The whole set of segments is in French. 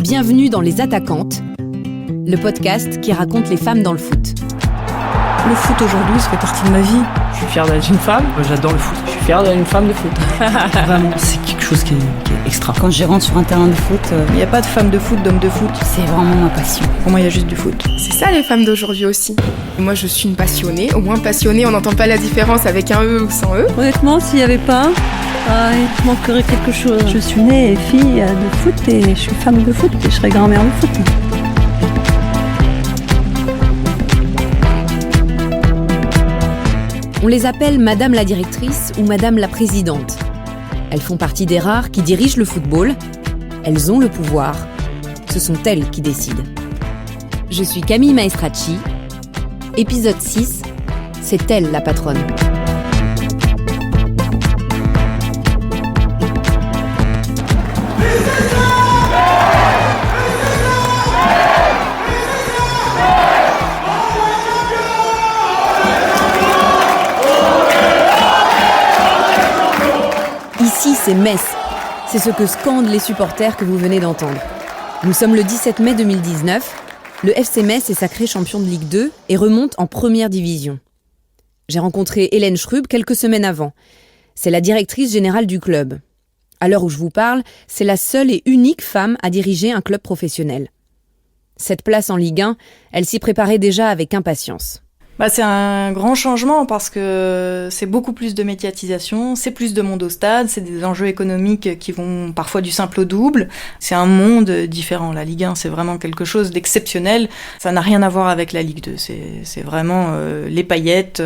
Bienvenue dans Les Attaquantes, le podcast qui raconte les femmes dans le foot. Le foot aujourd'hui, ça fait partie de ma vie. Je suis fier d'être une femme. Moi, j'adore le foot. Je suis fier d'être une femme de foot. Vraiment, c'est quelque chose qui est extra. Quand je rentre sur un terrain de foot, il n'y a pas de femme de foot, d'homme de foot. C'est vraiment ma passion. Pour moi, il y a juste du foot. C'est ça les femmes d'aujourd'hui aussi. Moi, je suis une passionnée. Au moins passionnée, on n'entend pas la différence avec un E ou sans E. Honnêtement, s'il n'y avait pas, il manquerait quelque chose. Je suis née fille de foot et je suis femme de foot et je serai grand-mère de foot. On les appelle Madame la directrice ou Madame la présidente. Elles font partie des rares qui dirigent le football. Elles ont le pouvoir. Ce sont elles qui décident. Je suis Camille Maestracci. Épisode 6, c'est elle la patronne. Ici, c'est Metz. C'est ce que scandent les supporters que vous venez d'entendre. Nous sommes le 17 mai 2019. Le FC Metz est sacré champion de Ligue 2 et remonte en première division. J'ai rencontré Hélène Schrub quelques semaines avant. C'est la directrice générale du club. À l'heure où je vous parle, c'est la seule et unique femme à diriger un club professionnel. Cette place en Ligue 1, elle s'y préparait déjà avec impatience. C'est un grand changement parce que c'est beaucoup plus de médiatisation, c'est plus de monde au stade, c'est des enjeux économiques qui vont parfois du simple au double. C'est un monde différent. La Ligue 1, c'est vraiment quelque chose d'exceptionnel. Ça n'a rien à voir avec la Ligue 2. C'est vraiment les paillettes,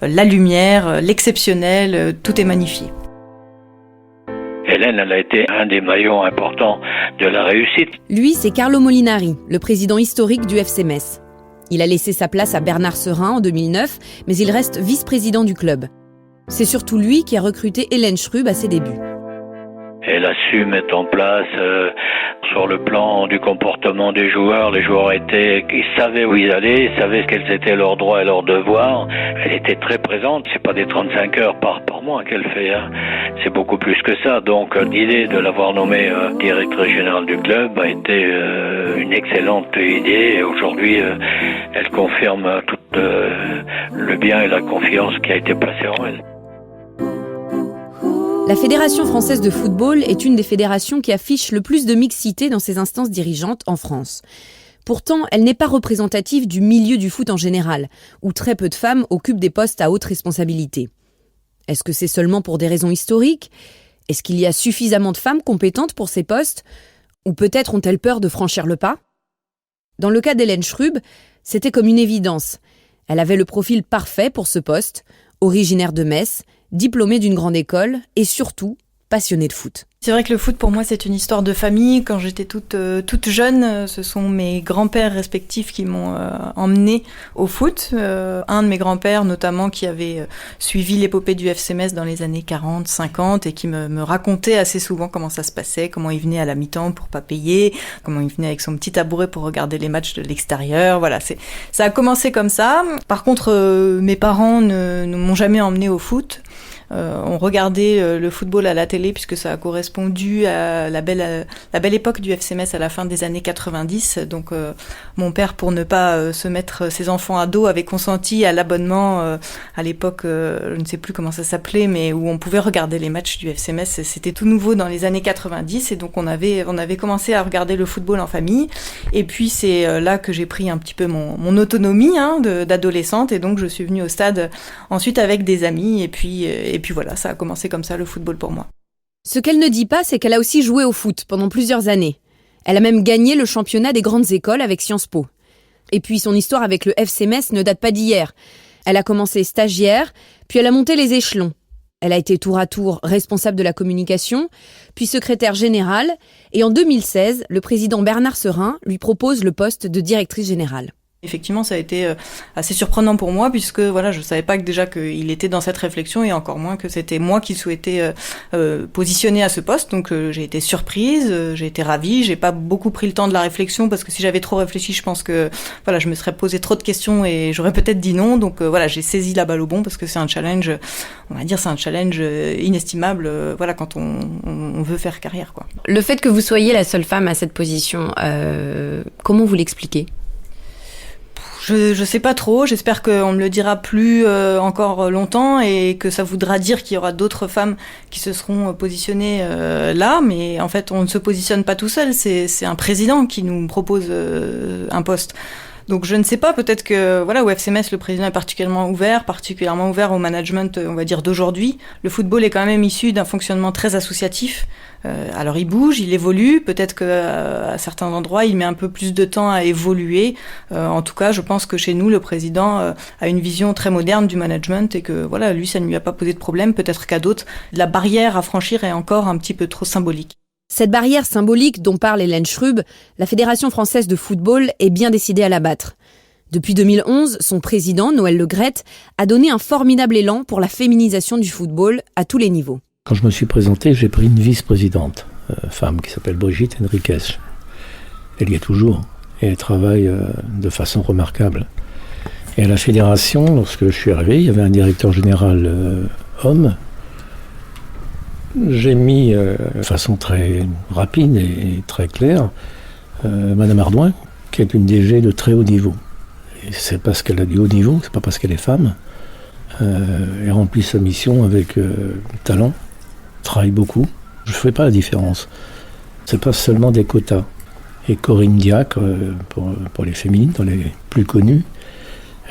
la lumière, l'exceptionnel, tout est magnifié. Hélène, elle a été un des maillons importants de la réussite. Lui, c'est Carlo Molinari, le président historique du FC Metz. Il a laissé sa place à Bernard Serin en 2009, mais il reste vice-président du club. C'est surtout lui qui a recruté Hélène Schrub à ses débuts. Elle a su mettre en place, sur le plan du comportement des joueurs, les joueurs ils savaient où ils allaient, ils savaient quels étaient leurs droits et leurs devoirs. Elle était très présente, c'est pas des 35 heures par mois qu'elle fait, hein. C'est beaucoup plus que ça. Donc l'idée de l'avoir nommée directrice générale du club a été une excellente idée et aujourd'hui elle confirme tout le bien et la confiance qui a été placée en elle. La Fédération française de football est une des fédérations qui affiche le plus de mixité dans ses instances dirigeantes en France. Pourtant, elle n'est pas représentative du milieu du foot en général, où très peu de femmes occupent des postes à haute responsabilité. Est-ce que c'est seulement pour des raisons historiques ? Est-ce qu'il y a suffisamment de femmes compétentes pour ces postes ? Ou peut-être ont-elles peur de franchir le pas ? Dans le cas d'Hélène Schrub, c'était comme une évidence. Elle avait le profil parfait pour ce poste, originaire de Metz, diplômée d'une grande école et surtout passionnée de foot. C'est vrai que le foot, pour moi, c'est une histoire de famille. Quand j'étais toute jeune, ce sont mes grands-pères respectifs qui m'ont emmenée au foot. Un de mes grands-pères, notamment, qui avait suivi l'épopée du FC Metz dans les années 40, 50 et qui me racontait assez souvent comment ça se passait, comment il venait à la mi-temps pour pas payer, comment il venait avec son petit tabouret pour regarder les matchs de l'extérieur. Voilà, ça a commencé comme ça. Par contre, mes parents ne m'ont jamais emmenée au foot. On regardait le football à la télé puisque ça a correspondu à la belle époque du FC Metz à la fin des années 90. Donc mon père, pour ne pas se mettre ses enfants à dos, avait consenti à l'abonnement à l'époque, je ne sais plus comment ça s'appelait, mais où on pouvait regarder les matchs du FC Metz. C'était tout nouveau dans les années 90 et donc on avait commencé à regarder le football en famille. Et puis c'est là que j'ai pris un petit peu mon autonomie d'adolescente et donc je suis venue au stade ensuite avec des amis et puis voilà, ça a commencé comme ça le football pour moi. Ce qu'elle ne dit pas, c'est qu'elle a aussi joué au foot pendant plusieurs années. Elle a même gagné le championnat des grandes écoles avec Sciences Po. Et puis son histoire avec le FC Metz ne date pas d'hier. Elle a commencé stagiaire, puis elle a monté les échelons. Elle a été tour à tour responsable de la communication, puis secrétaire générale, et en 2016, le président Bernard Serin lui propose le poste de directrice générale. Effectivement, ça a été assez surprenant pour moi puisque voilà, je savais pas que déjà qu'il était dans cette réflexion et encore moins que c'était moi qui souhaitais positionner à ce poste. Donc j'ai été surprise, j'ai été ravie. J'ai pas beaucoup pris le temps de la réflexion parce que si j'avais trop réfléchi, je pense que voilà, je me serais posé trop de questions et j'aurais peut-être dit non. Donc voilà, j'ai saisi la balle au bon parce que c'est un challenge, on va dire, c'est un challenge inestimable. Voilà, quand on veut faire carrière, quoi. Le fait que vous soyez la seule femme à cette position, comment vous l'expliquez ? Je sais pas trop, j'espère qu'on me le dira plus encore longtemps et que ça voudra dire qu'il y aura d'autres femmes qui se seront positionnées là, mais en fait on ne se positionne pas tout seul, c'est un président qui nous propose un poste. Donc je ne sais pas, peut-être que voilà, au FC Metz, le président est particulièrement ouvert au management, on va dire, d'aujourd'hui. Le football est quand même issu d'un fonctionnement très associatif. Alors il bouge, il évolue, peut-être qu'à certains endroits, il met un peu plus de temps à évoluer. En tout cas, je pense que chez nous, le président a une vision très moderne du management et que voilà, lui, ça ne lui a pas posé de problème. Peut-être qu'à d'autres, la barrière à franchir est encore un petit peu trop symbolique. Cette barrière symbolique dont parle Hélène Schrub, la Fédération française de football est bien décidée à l'abattre. Depuis 2011, son président, Noël Le Graët, a donné un formidable élan pour la féminisation du football à tous les niveaux. Quand je me suis présenté, j'ai pris une vice-présidente, femme qui s'appelle Brigitte Henriquez. Elle y est toujours et elle travaille de façon remarquable. Et à la fédération, lorsque je suis arrivé, il y avait un directeur général homme. J'ai mis de façon très rapide et très claire Madame Ardouin, qui est une DG de très haut niveau. Et c'est parce qu'elle a du haut niveau, c'est pas parce qu'elle est femme. Elle remplit sa mission avec talent, travaille beaucoup. Je ne fais pas la différence. C'est pas seulement des quotas. Et Corinne Diacre, pour les féminines, dans les plus connues,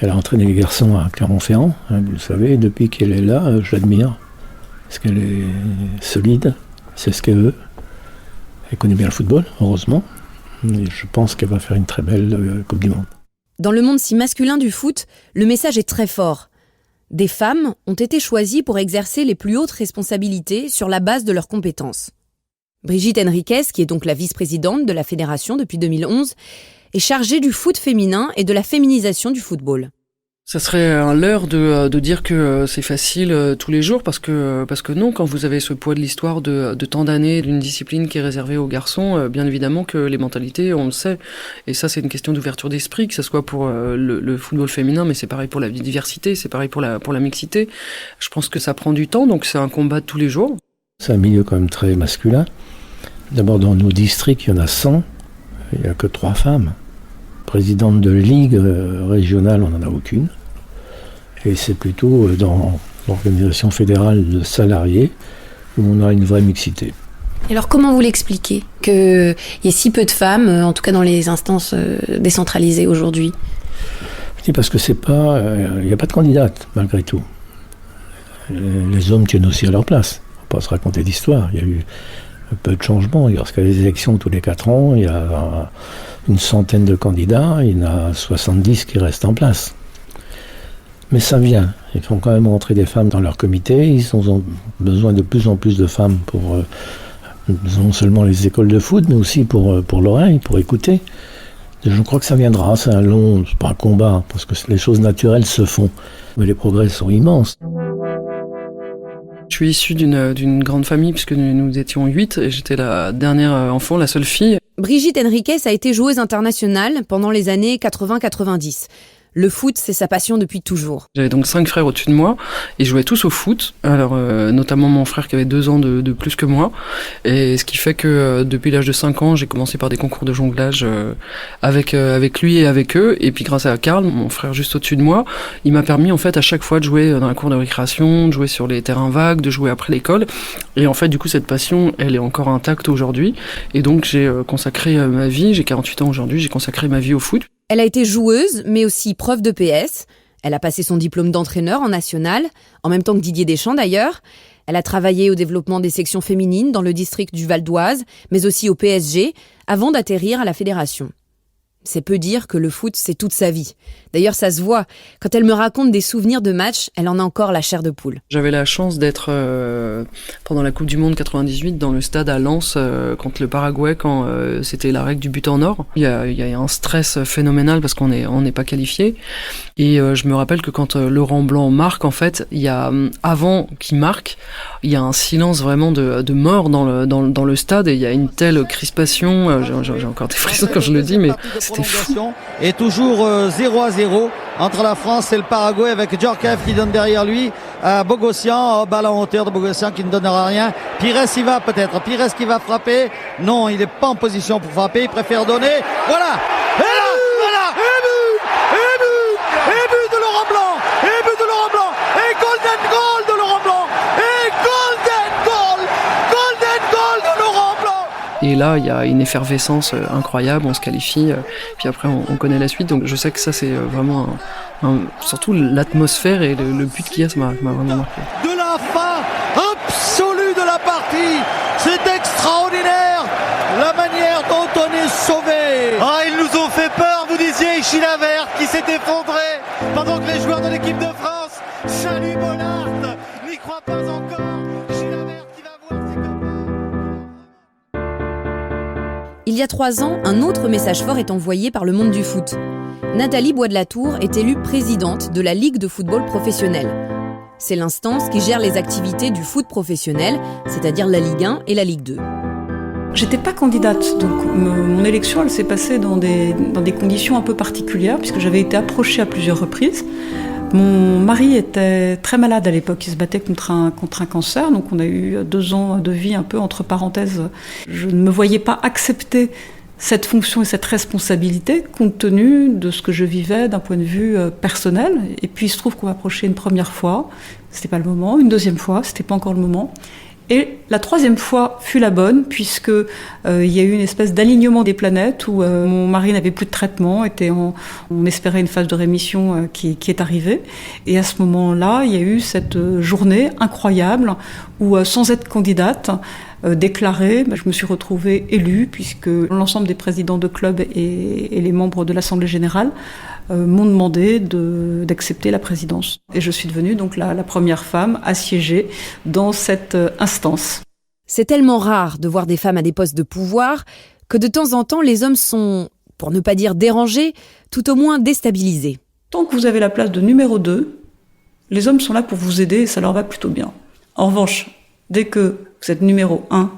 elle a entraîné les garçons à Clermont-Ferrand, vous le savez, depuis qu'elle est là, je l'admire. Parce qu'elle est solide, c'est ce qu'elle veut. Elle connaît bien le football, heureusement. Et je pense qu'elle va faire une très belle Coupe du Monde. Dans le monde si masculin du foot, le message est très fort. Des femmes ont été choisies pour exercer les plus hautes responsabilités sur la base de leurs compétences. Brigitte Henriquez, qui est donc la vice-présidente de la fédération depuis 2011, est chargée du foot féminin et de la féminisation du football. Ça serait un leurre de dire que c'est facile tous les jours parce que non, quand vous avez ce poids de l'histoire de tant d'années d'une discipline qui est réservée aux garçons, bien évidemment que les mentalités, on le sait, et ça c'est une question d'ouverture d'esprit, que ce soit pour le football féminin, mais c'est pareil pour la diversité, c'est pareil pour la mixité. Je pense que ça prend du temps, donc c'est un combat de tous les jours. C'est un milieu quand même très masculin. D'abord dans nos districts, il y en a 100, il n'y a que 3 femmes. Présidente de ligue régionale, on n'en a aucune. Et c'est plutôt dans l'organisation fédérale de salariés où on a une vraie mixité. Et alors comment vous l'expliquez qu'il y ait si peu de femmes, en tout cas dans les instances décentralisées aujourd'hui ? Je dis parce que c'est pas, il n'y a pas de candidate malgré tout. Les hommes tiennent aussi à leur place. Il ne faut pas se raconter d'histoire. Il y a eu peu de changements. Lorsqu'il y a des élections tous les 4 ans, il y a une centaine de candidats, il y en a 70 qui restent en place. Mais ça vient. Ils font quand même rentrer des femmes dans leur comité. Ils ont besoin de plus en plus de femmes pour non seulement les écoles de foot, mais aussi pour l'oreille, pour écouter. Je crois que ça viendra. C'est pas un combat, parce que les choses naturelles se font. Mais les progrès sont immenses. Je suis issu d'une grande famille, puisque nous étions 8, et j'étais la dernière enfant, la seule fille. Brigitte Henriquez a été joueuse internationale pendant les années 80-90. Le foot, c'est sa passion depuis toujours. J'avais donc 5 frères au-dessus de moi, et ils jouaient tous au foot. Alors, notamment mon frère qui avait 2 ans de plus que moi. Et ce qui fait que depuis l'âge de 5 ans, j'ai commencé par des concours de jonglage avec lui et avec eux. Et puis grâce à Karl, mon frère juste au-dessus de moi, il m'a permis en fait à chaque fois de jouer dans la cour de récréation, de jouer sur les terrains vagues, de jouer après l'école. Et en fait, du coup, cette passion, elle est encore intacte aujourd'hui. Et donc, j'ai consacré ma vie, j'ai 48 ans aujourd'hui, j'ai consacré ma vie au foot. Elle a été joueuse, mais aussi prof de PS. Elle a passé son diplôme d'entraîneur en national, en même temps que Didier Deschamps d'ailleurs. Elle a travaillé au développement des sections féminines dans le district du Val d'Oise, mais aussi au PSG, avant d'atterrir à la fédération. C'est peu dire que le foot, c'est toute sa vie. D'ailleurs, ça se voit. Quand elle me raconte des souvenirs de matchs, elle en a encore la chair de poule. J'avais la chance d'être, pendant la Coupe du Monde 98, dans le stade à Lens, contre le Paraguay, quand c'était la règle du but en or. Il y a un stress phénoménal parce qu'on n'est pas qualifié. Et je me rappelle que quand Laurent Blanc marque, en fait, il y a, avant qu'il marque, il y a un silence vraiment de mort dans le stade, et il y a une telle crispation. J'ai encore des frissons quand je le dis, mais c'était fou. Et toujours 0-0 entre la France et le Paraguay, avec Djorkaeff qui donne derrière lui à Bogossian, balle en hauteur de Bogossian qui ne donnera rien. Pires y va peut-être, Pires qui va frapper. Non, il n'est pas en position pour frapper, il préfère donner. Voilà. Et but de Laurent Blanc, et golden goal de Laurent Blanc, et golden goal de Laurent Blanc. Et là, il y a une effervescence incroyable, on se qualifie, puis après on connaît la suite, donc je sais que ça c'est vraiment surtout l'atmosphère et le but qu'il y a, ça m'a vraiment marqué. De la fin absolue de la partie, c'est extraordinaire la manière dont on est sauvé. Ah, ils nous ont fait peur, vous disiez, Chilavert qui s'est effondré, pendant que les joueurs de l'équipe de France, Chalut, Bollard, n'y croient pas encore. Chilavert qui va voir ses copains. Il y a 3 ans, un autre message fort est envoyé par le monde du foot. Nathalie Bois de la Tour est élue présidente de la Ligue de football professionnel. C'est l'instance qui gère les activités du foot professionnel, c'est-à-dire la Ligue 1 et la Ligue 2. J'étais pas candidate, donc mon élection elle s'est passée dans des conditions un peu particulières, puisque j'avais été approchée à plusieurs reprises. Mon mari était très malade à l'époque, il se battait contre un cancer, donc on a eu 2 ans de vie un peu entre parenthèses. Je ne me voyais pas accepter cette fonction et cette responsabilité compte tenu de ce que je vivais d'un point de vue personnel. Et puis il se trouve qu'on m'a approché une première fois, c'était pas le moment, une deuxième fois, c'était pas encore le moment. Et la 3e fois fut la bonne, puisque il y a eu une espèce d'alignement des planètes où mon mari n'avait plus de traitement, on espérait une phase de rémission qui est arrivée. Et à ce moment-là, il y a eu cette journée incroyable où, sans être candidate, déclarée, je me suis retrouvée élue, puisque l'ensemble des présidents de clubs et les membres de l'Assemblée générale m'ont demandé d'accepter la présidence. Et je suis devenue donc la première femme à siéger dans cette instance. C'est tellement rare de voir des femmes à des postes de pouvoir que de temps en temps les hommes sont, pour ne pas dire dérangés, tout au moins déstabilisés. Tant que vous avez la place de numéro 2, les hommes sont là pour vous aider et ça leur va plutôt bien. En revanche, dès que vous êtes numéro 1,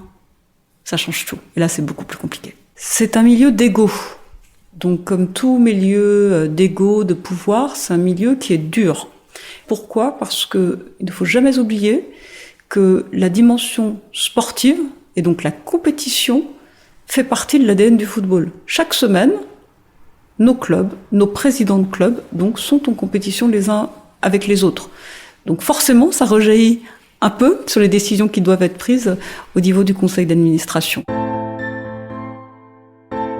ça change tout. Et là, c'est beaucoup plus compliqué. C'est un milieu d'ego. Donc, comme tout milieu d'ego, de pouvoir, c'est un milieu qui est dur. Pourquoi ? Parce qu'il ne faut jamais oublier que la dimension sportive, et donc la compétition, fait partie de l'ADN du football. Chaque semaine, nos clubs, nos présidents de clubs, donc, sont en compétition les uns avec les autres. Donc forcément, ça rejaillit un peu sur les décisions qui doivent être prises au niveau du conseil d'administration.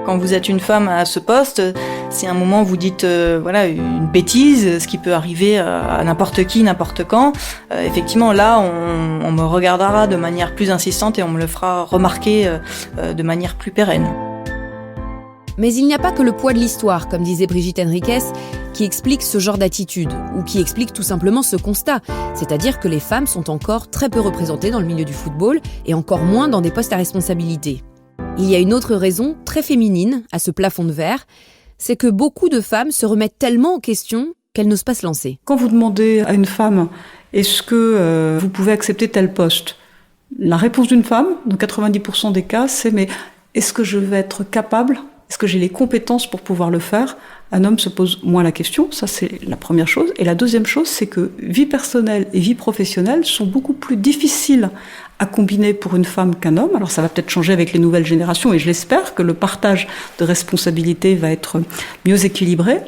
Quand vous êtes une femme à ce poste, si à un moment vous dites une bêtise, ce qui peut arriver à n'importe qui, n'importe quand, effectivement là on me regardera de manière plus insistante et on me le fera remarquer de manière plus pérenne. Mais il n'y a pas que le poids de l'histoire, comme disait Brigitte Henriques, qui explique ce genre d'attitude, ou qui explique tout simplement ce constat, c'est-à-dire que les femmes sont encore très peu représentées dans le milieu du football et encore moins dans des postes à responsabilité. Il y a une autre raison, très féminine, à ce plafond de verre, c'est que beaucoup de femmes se remettent tellement en question qu'elles n'osent pas se lancer. Quand vous demandez à une femme « est-ce que vous pouvez accepter tel poste ?», la réponse d'une femme, dans 90% des cas, c'est « mais est-ce que je vais être capable ? Est-ce que j'ai les compétences pour pouvoir le faire ?» Un homme se pose moins la question, ça c'est la première chose. Et la deuxième chose, c'est que vie personnelle et vie professionnelle sont beaucoup plus difficiles à combiner pour une femme qu'un homme. Alors ça va peut-être changer avec les nouvelles générations et je l'espère que le partage de responsabilités va être mieux équilibré.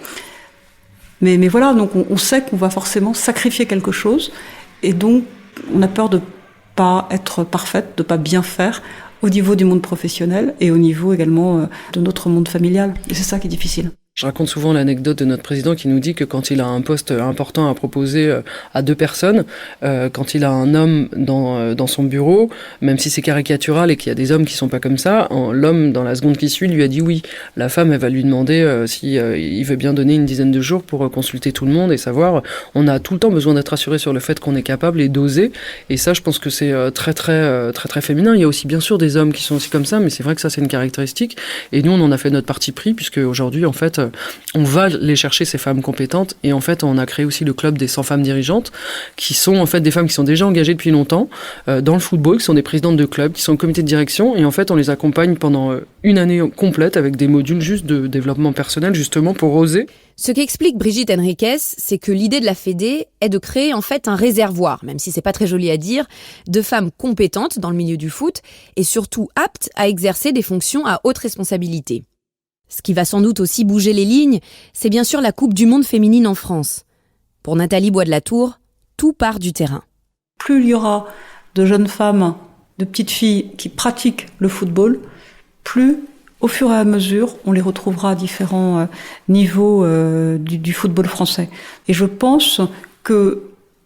Mais voilà, donc on sait qu'on va forcément sacrifier quelque chose et donc on a peur de pas être parfaite, de pas bien faire au niveau du monde professionnel et au niveau également de notre monde familial. Et c'est ça qui est difficile. Je raconte souvent l'anecdote de notre président qui nous dit que quand il a un poste important à proposer à 2 personnes, quand il a un homme dans son bureau, même si c'est caricatural et qu'il y a des hommes qui sont pas comme ça, l'homme dans la seconde qui suit lui a dit oui. La femme, elle va lui demander si il veut bien donner une dizaine de jours pour consulter tout le monde et savoir. On a tout le temps besoin d'être rassuré sur le fait qu'on est capable et d'oser. Et ça, je pense que c'est très féminin. Il y a aussi bien sûr des hommes qui sont aussi comme ça, mais c'est vrai que ça c'est une caractéristique. Et nous, on en a fait notre parti pris puisque aujourd'hui, en fait, on va les chercher, ces femmes compétentes, et en fait on a créé aussi le club des 100 femmes dirigeantes, qui sont en fait des femmes qui sont déjà engagées depuis longtemps dans le football, qui sont des présidentes de clubs, qui sont au comité de direction, et en fait on les accompagne pendant une année complète avec des modules juste de développement personnel, justement pour oser. Ce qu'explique Brigitte Henriquez, c'est que l'idée de la Fédé est de créer en fait un réservoir, même si c'est pas très joli à dire, de femmes compétentes dans le milieu du foot, et surtout aptes à exercer des fonctions à haute responsabilité. Ce qui va sans doute aussi bouger les lignes, c'est bien sûr la Coupe du Monde féminine en France. Pour Nathalie Bois de la Tour, tout part du terrain. Plus il y aura de jeunes femmes, de petites filles qui pratiquent le football, plus au fur et à mesure, on les retrouvera à différents niveaux du football français. Et je pense que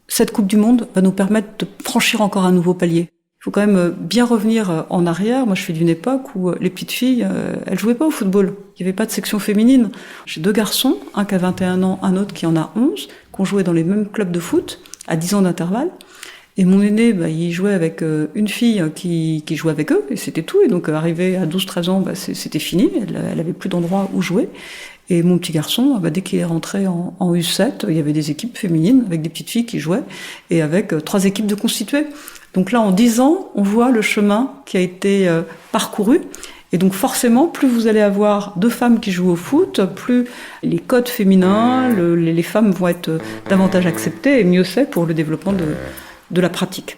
cette Coupe du Monde va nous permettre de franchir encore un nouveau palier. Il faut quand même bien revenir en arrière. Moi, je suis d'une époque où les petites filles, elles jouaient pas au football. Il n'y avait pas de section féminine. J'ai 2 garçons, un qui a 21 ans, un autre qui en a 11, qui ont joué dans les mêmes clubs de foot, à 10 ans d'intervalle. Et mon aîné, il jouait avec une fille qui jouait avec eux, et c'était tout. Et donc, arrivé à 12-13 ans, c'était fini. Elle avait plus d'endroit où jouer. Et mon petit garçon, dès qu'il est rentré en U7, il y avait des équipes féminines avec des petites filles qui jouaient, et avec 3 équipes de constituées. Donc là, en 10 ans, on voit le chemin qui a été parcouru. Et donc forcément, plus vous allez avoir de femmes qui jouent au foot, plus les codes féminins, les femmes vont être davantage acceptées, et mieux c'est pour le développement de la pratique.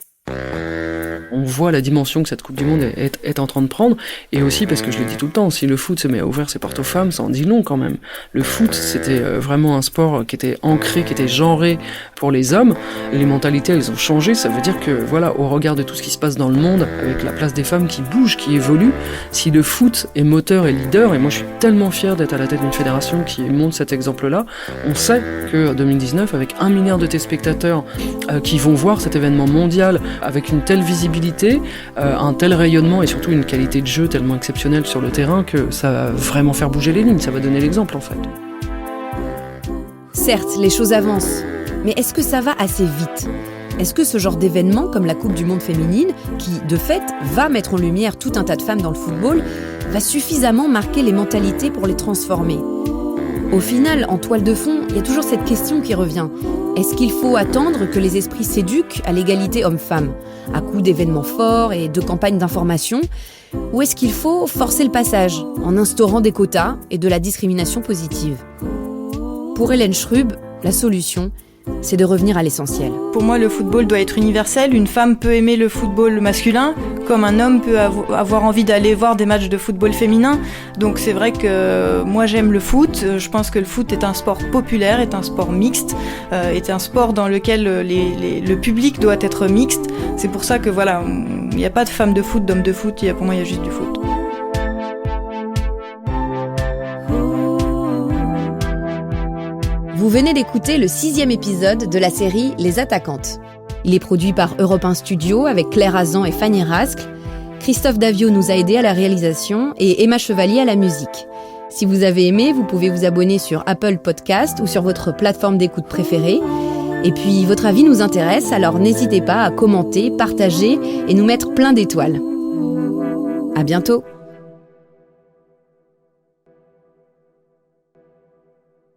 On voit la dimension que cette Coupe du Monde est en train de prendre, et aussi parce que je le dis tout le temps, si le foot se met à ouvrir ses portes aux femmes, ça en dit long quand même. Le foot, c'était vraiment un sport qui était ancré, qui était genré pour les hommes. Les mentalités, elles ont changé. Ça veut dire que, voilà, au regard de tout ce qui se passe dans le monde, avec la place des femmes qui bouge, qui évolue, si le foot est moteur et leader, et moi je suis tellement fier d'être à la tête d'une fédération qui montre cet exemple-là, on sait que 2019, avec 1 milliard de téléspectateurs qui vont voir cet événement mondial avec une telle visibilité, un tel rayonnement et surtout une qualité de jeu tellement exceptionnelle sur le terrain que ça va vraiment faire bouger les lignes, ça va donner l'exemple en fait. Certes, les choses avancent, mais est-ce que ça va assez vite ? Est-ce que ce genre d'événement comme la Coupe du Monde féminine, qui de fait va mettre en lumière tout un tas de femmes dans le football, va suffisamment marquer les mentalités pour les transformer ? Au final, en toile de fond, il y a toujours cette question qui revient. Est-ce qu'il faut attendre que les esprits s'éduquent à l'égalité homme-femme, à coup d'événements forts et de campagnes d'information ? Ou est-ce qu'il faut forcer le passage, en instaurant des quotas et de la discrimination positive ? Pour Hélène Schrub, la solution, c'est de revenir à l'essentiel. Pour moi, le football doit être universel. Une femme peut aimer le football masculin, comme un homme peut avoir envie d'aller voir des matchs de football féminin. Donc c'est vrai que moi j'aime le foot. Je pense que le foot est un sport populaire, est un sport mixte, est un sport dans lequel le public doit être mixte. C'est pour ça que voilà, il n'y a pas de femmes de foot, d'hommes de foot. Pour moi, il y a juste du foot. Vous venez d'écouter le 6e épisode de la série Les Attaquantes. Il est produit par Europe 1 Studio avec Claire Azan et Fanny Rascle. Christophe Davio nous a aidés à la réalisation et Emma Chevalier à la musique. Si vous avez aimé, vous pouvez vous abonner sur Apple Podcast ou sur votre plateforme d'écoute préférée. Et puis, votre avis nous intéresse, alors n'hésitez pas à commenter, partager et nous mettre plein d'étoiles. À bientôt!